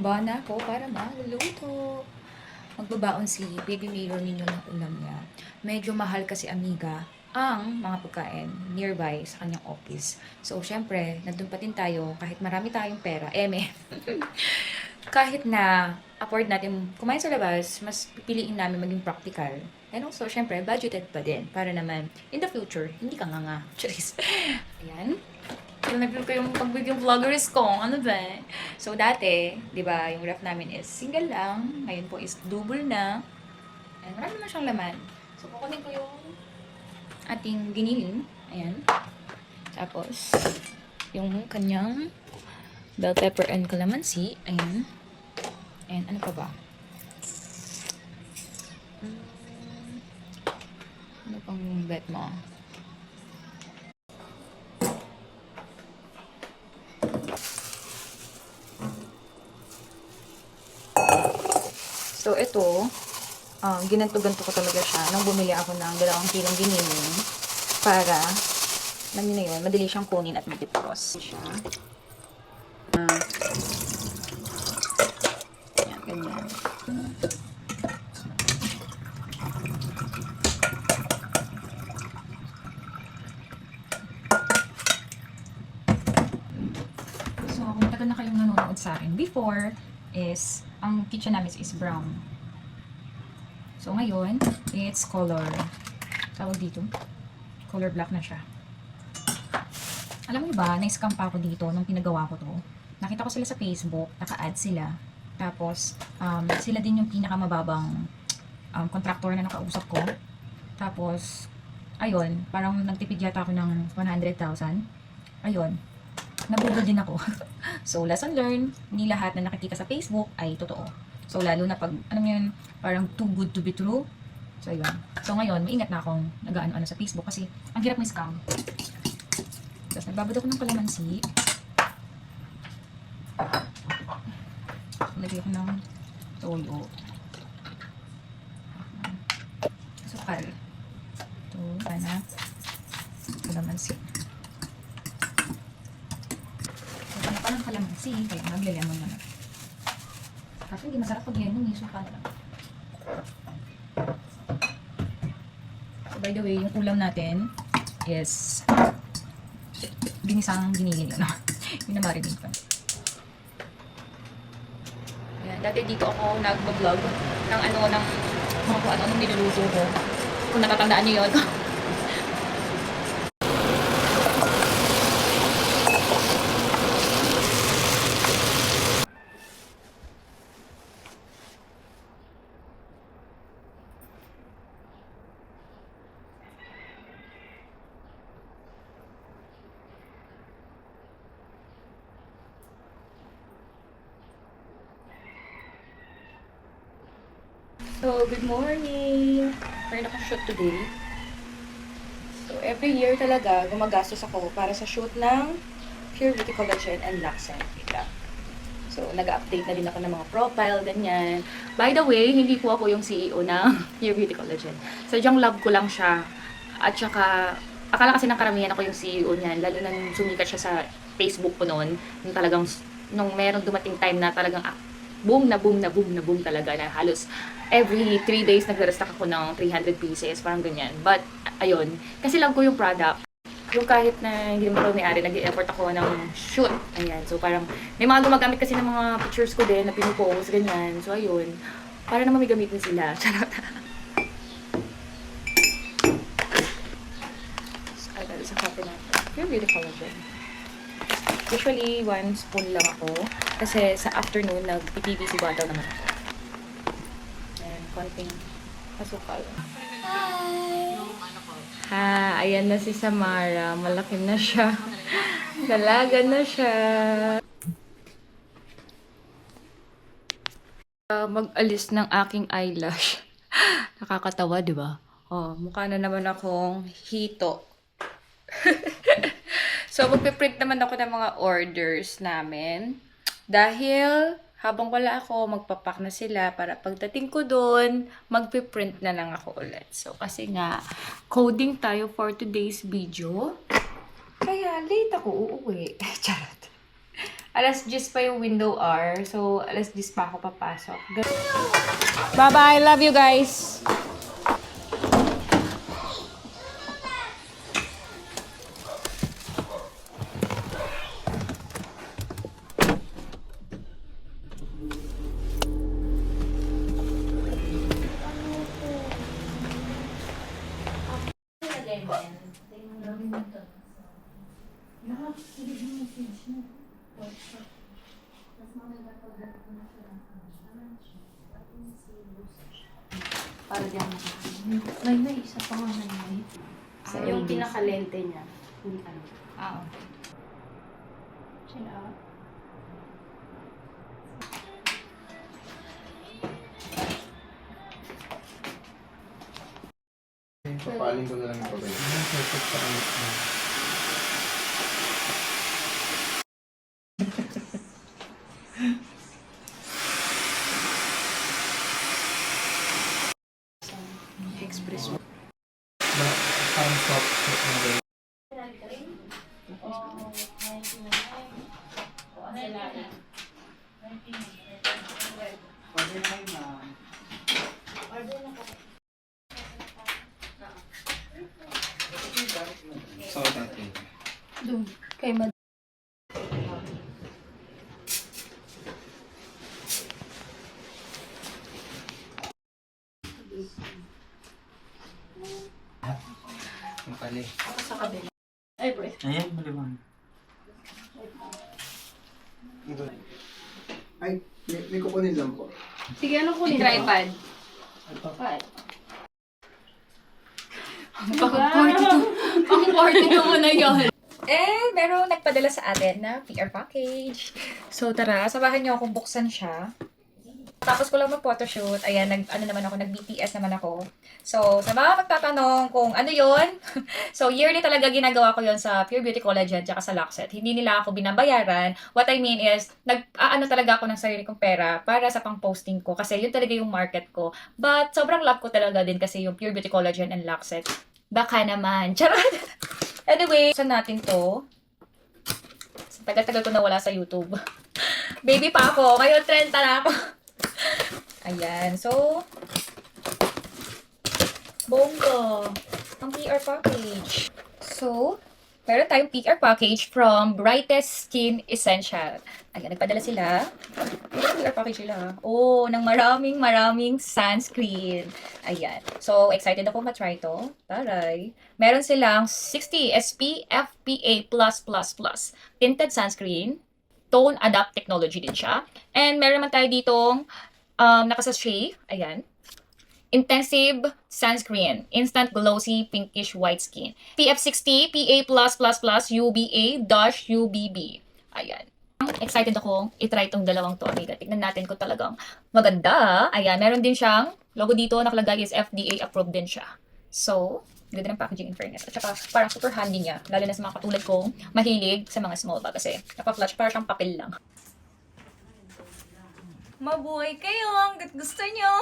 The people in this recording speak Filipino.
Handa na ako para magluto. Magbabaon si Baby Mayor ninyo ng ulam niya. Medyo mahal kasi, amiga, ang mga pagkain nearby sa kanyang office. So, syempre, nandun pa din tayo kahit marami tayong pera. Kahit na afford natin kumain sa labas, mas pipiliin namin maging practical. And also, syempre, budgeted pa din para naman in the future, hindi ka nga. Charis. Ayan. Nag-vlog ko yung pag-video vloggers ko. Ano ba? So, dati, di ba, yung ref namin is single lang. Ngayon po is double na. And marami naman siyang laman. So, kukunin ko yung ating giniling. Ayan. Tapos, yung kanyang bell pepper and calamansi. Ayan. And ano pa ba? Ano pang bet mo? So, ito, ginanto-ganto ko talaga siya nung bumili ako ng 2 kilong giniling para, alam niyo na yun, madali siyang kunin at mag-defrost siya. Yan, ganyan. So, kung tagal na kayong nanonood sa akin, before is, ang kitchen namin is brown. So, ngayon, it's color, tawag dito, color black na siya. Alam mo ba, na-scam pa ako dito nung pinagawa ko to. Nakita ko sila sa Facebook, naka-add sila. Tapos, sila din yung pinakamababang contractor na nakausap ko. Tapos, ayun, parang nagtipid yata ako ng 100,000. Ayun, nabudol din ako. So, lesson learned, hindi lahat na nakikita sa Facebook ay totoo. So, lalo na pag, alam mo yun, parang too good to be true. So, ayun. So, ngayon, maingat na akong nag-ano sa Facebook kasi ang hirap may scam. Tapos, nagbabad ako ng kalamansi. Lagyan ko ng toyo. Sukal. Ito, sana. Kalamansi. Wala pa ng kalamansi, kaya maglalemon na. Kasi hindi masarap pag yan yung suka na lang. So, by the way, yung ulam natin is ginisang giniling yun. Minamarinate pa. Yan, dati dito ako nag-vlog ng ng kung ano niluluto ko. Kung natatandaan niyo yun. So, good morning! Meron akong shoot today. So, every year talaga, gumagastos ako para sa shoot ng Pure Beauty Collagen and Laxen. So, nag-update na din ako ng mga profile, ganyan. By the way, hindi ko ako yung CEO ng Pure Beauty Collagen. Sadyang love ko lang siya. At saka, akala kasi ng karamihan ako yung CEO niyan. Lalo na nung sumikat siya sa Facebook ko noon. Nung talagang, nung meron dumating time na talagang boom na boom na boom na boom talaga na halos every 3 days nagre-restock ako ng 300 pieces, parang ganyan. But, ayun, kasi love ko yung product. Yung kahit na hindi naman ako may-ari, nag-i-effort ako ng shoot. Ayan, so parang, may mga gumagamit kasi ng mga pictures ko din na pinupost, ganyan. So, ayun, para naman may gamitin sila. Charot. So, agad sa coffee natin. Pure Beauty Collagen. Usually, 1 spoon lang ako. Kasi sa afternoon, nag-PVC bottle naman ako. And konting asukal. Hi! Ha, ayan na si Samara. Malaki na siya. Dalaga na siya. Mag-alis ng aking eyelash. Nakakatawa, di ba? Oh, mukha na naman akong hito. So, magpiprint naman ako ng mga orders namin. Dahil, habang wala ako, magpapak na sila para pagdating ko doon, magpiprint na lang ako ulit. So, kasi nga, coding tayo for today's video. Kaya, late ako uuwi. Charot. Alas 10 pa yung window hour. So, alas 10 pa ako papasok. Bye-bye! Love you guys! Para diyan nakakain. May isa pa nga may. Yung pinakalente niya. Hindi ka na. Okay. Chin up. Papaling ko na lang ito. Express. Thumbs up. Salt natin. Doon. Kay Mad. Ang pali. Ako sa kabila. Ay, bro. Ayan, malimang. Ay, may kukunin lang po. Sige, ano kunin? Tripod. Ito. Pang-42 mo na yun. Eh, meron nagpadala sa atin na PR package. So, tara, sabahan niyo akong buksan siya. Tapos ko lang mag-photoshoot. Ayan, nag-BTS naman ako. So, sa mga magtatanong kung ano yon so, yearly talaga ginagawa ko yon sa Pure Beauty Collagen tsaka sa Luxet. Hindi nila ako binabayaran. What I mean is, nag-aano talaga ako ng sarili kong pera para sa pang-posting ko. Kasi yun talaga yung market ko. But, sobrang love ko talaga din kasi yung Pure Beauty Collagen and Luxet. Baka naman. Charot! Anyway, saan natin to? Tagal-tagal ko na wala sa YouTube. Baby pa ako. Ngayon, 30 na ako. Ayan. So, bongga. Ang PR package. So, meron tayong PR package from Brightest Skin Essential. Ayan, nagpadala sila. PR package sila. Oh, ng maraming sunscreen. Ayan. So, excited ako matry to. Taray. Meron silang 60 SPF PA+++. Tinted sunscreen. Tone Adapt technology din siya. And meron naman tayo ditong nakasashay. Ayan. Intensive sunscreen. Instant glossy pinkish white skin. PF60 PA+++ UVA-UVB. Ayan. Excited akong itry itong dalawang to. Amiga, tignan natin kung talagang maganda. Ayan. Meron din siyang logo dito. Nakalagay is FDA approved din siya. So, ganda ng packaging in fairness. At saka, parang super handy niya. Lalo na sa mga katulad kong mahilig sa mga small bag. Kasi, napa-flash, parang siyang papel lang. Mabuhay kayo hanggat gusto nyo.